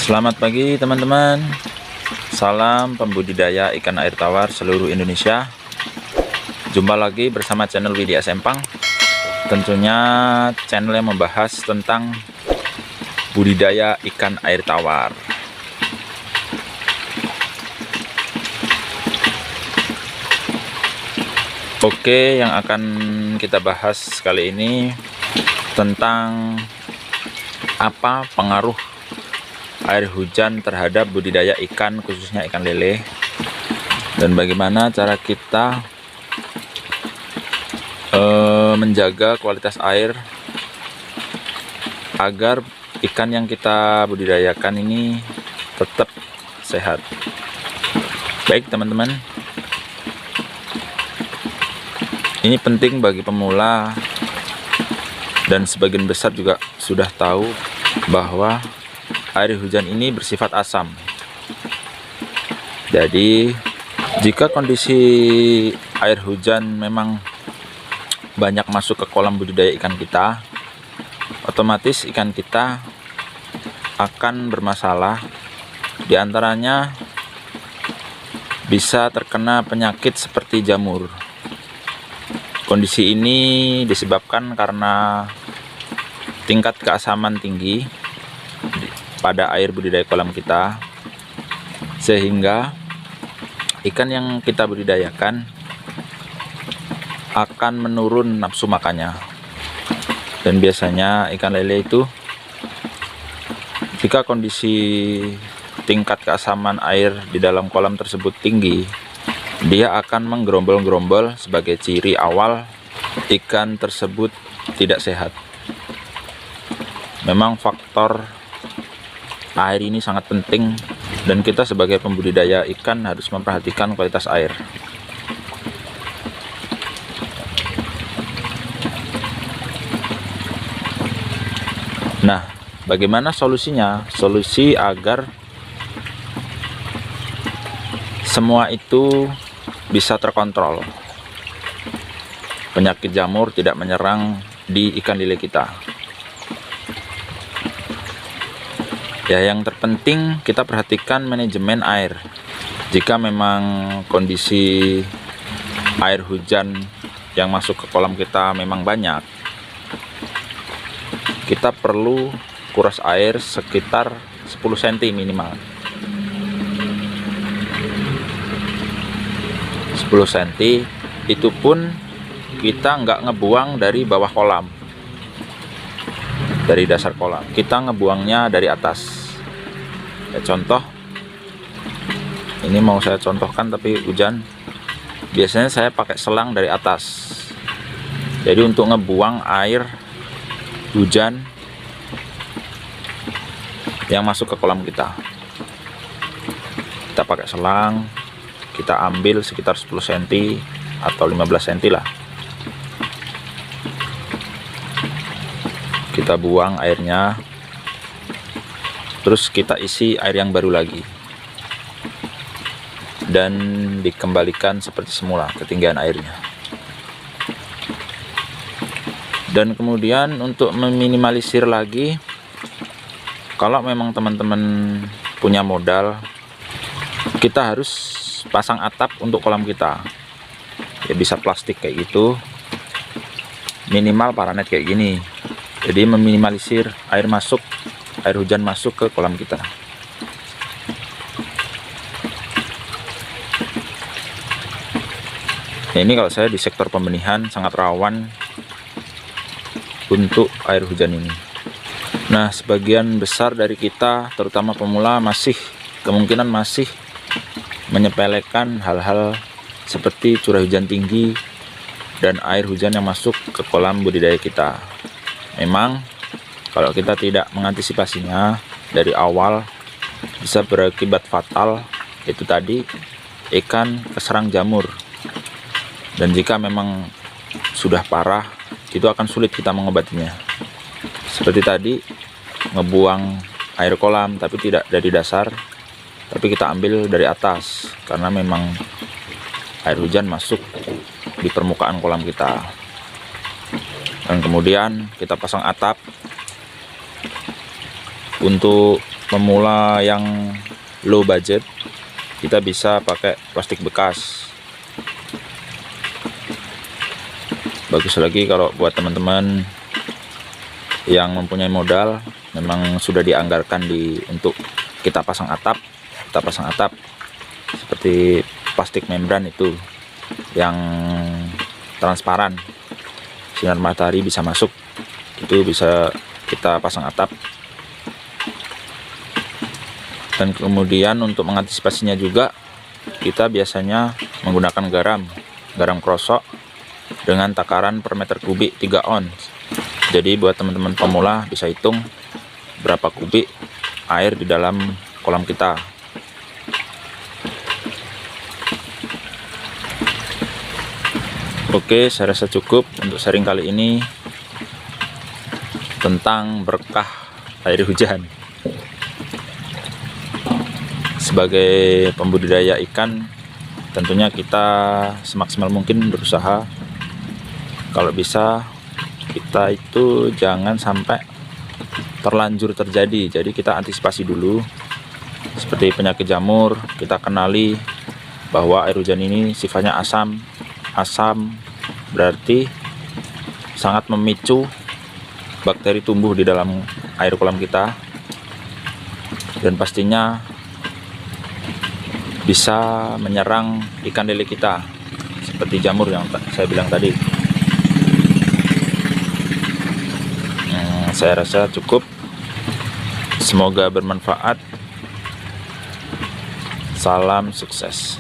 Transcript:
Selamat pagi teman-teman, salam pembudidaya ikan air tawar seluruh Indonesia. Jumpa lagi bersama channel Widya Sempang. Tentunya channel yang membahas tentang budidaya ikan air tawar. Oke, yang akan kita bahas kali ini tentang apa pengaruh air hujan terhadap budidaya ikan, khususnya ikan lele, dan bagaimana cara kita menjaga kualitas air agar ikan yang kita budidayakan ini tetap sehat. Baik teman-teman, ini penting bagi pemula, dan sebagian besar juga sudah tahu bahwa air hujan ini bersifat asam. Jadi jika kondisi air hujan memang banyak masuk ke kolam budidaya ikan kita, otomatis ikan kita akan bermasalah. Di antaranya bisa terkena penyakit seperti jamur. Kondisi ini disebabkan karena tingkat keasaman tinggi pada air budidaya kolam kita, sehingga ikan yang kita budidayakan akan menurun nafsu makannya. Dan biasanya ikan lele itu, jika kondisi tingkat keasaman air di dalam kolam tersebut tinggi, dia akan menggerombol-gerombol sebagai ciri awal ikan tersebut tidak sehat. Memang faktor air ini sangat penting, dan kita sebagai pembudidaya ikan harus memperhatikan kualitas air. Nah, bagaimana solusinya? Solusi agar semua itu bisa terkontrol, penyakit jamur tidak menyerang di ikan lele kita. Ya, yang terpenting kita perhatikan manajemen air. Jika memang kondisi air hujan yang masuk ke kolam kita memang banyak, kita perlu kuras air sekitar 10 cm minimal. 10 cm itu pun kita nggak ngebuang dari bawah kolam, dari dasar kolam, kita ngebuangnya dari atas. Ya, contoh ini mau saya contohkan tapi hujan. Biasanya saya pakai selang dari atas. Jadi untuk ngebuang air hujan yang masuk ke kolam kita pakai selang, kita ambil sekitar 10 cm atau 15 cm lah. Kita buang airnya, terus kita isi air yang baru lagi, dan dikembalikan seperti semula ketinggian airnya. Dan kemudian untuk meminimalisir lagi, kalau memang teman-teman punya modal, kita harus pasang atap untuk kolam kita. Ya bisa plastik kayak gitu, minimal paranet kayak gini. Jadi meminimalisir air hujan masuk ke kolam kita. Nah, ini kalau saya di sektor pembenihan sangat rawan untuk air hujan ini. Nah, sebagian besar dari kita, terutama pemula, kemungkinan masih menyepelekan hal-hal seperti curah hujan tinggi dan air hujan yang masuk ke kolam budidaya kita. Memang kalau kita tidak mengantisipasinya dari awal, bisa berakibat fatal itu tadi ikan keserang jamur. Dan jika memang sudah parah, itu akan sulit kita mengobatinya. Seperti tadi, ngebuang air kolam tapi tidak dari dasar, tapi kita ambil dari atas karena memang air hujan masuk di permukaan kolam kita. Dan kemudian kita pasang atap. Untuk pemula yang low budget, kita bisa pakai plastik bekas. Bagus lagi kalau buat teman-teman yang mempunyai modal, memang sudah dianggarkan untuk kita pasang atap. Kita pasang atap seperti plastik membran itu yang transparan, sinar matahari bisa masuk, itu bisa kita pasang atap. Dan kemudian untuk mengantisipasinya juga, kita biasanya menggunakan garam krosok dengan takaran per meter kubik 3 ons. Jadi buat teman-teman pemula bisa hitung berapa kubik air di dalam kolam kita. Oke, saya rasa cukup untuk sharing kali ini tentang berkah air hujan. Sebagai pembudidaya ikan, tentunya kita semaksimal mungkin berusaha, kalau bisa kita itu jangan sampai terlanjur terjadi. Jadi kita antisipasi dulu, seperti penyakit jamur, kita kenali bahwa air hujan ini sifatnya asam berarti sangat memicu bakteri tumbuh di dalam air kolam kita, dan pastinya bisa menyerang ikan lele kita seperti jamur yang saya bilang tadi. Saya rasa cukup. Semoga bermanfaat. Salam sukses.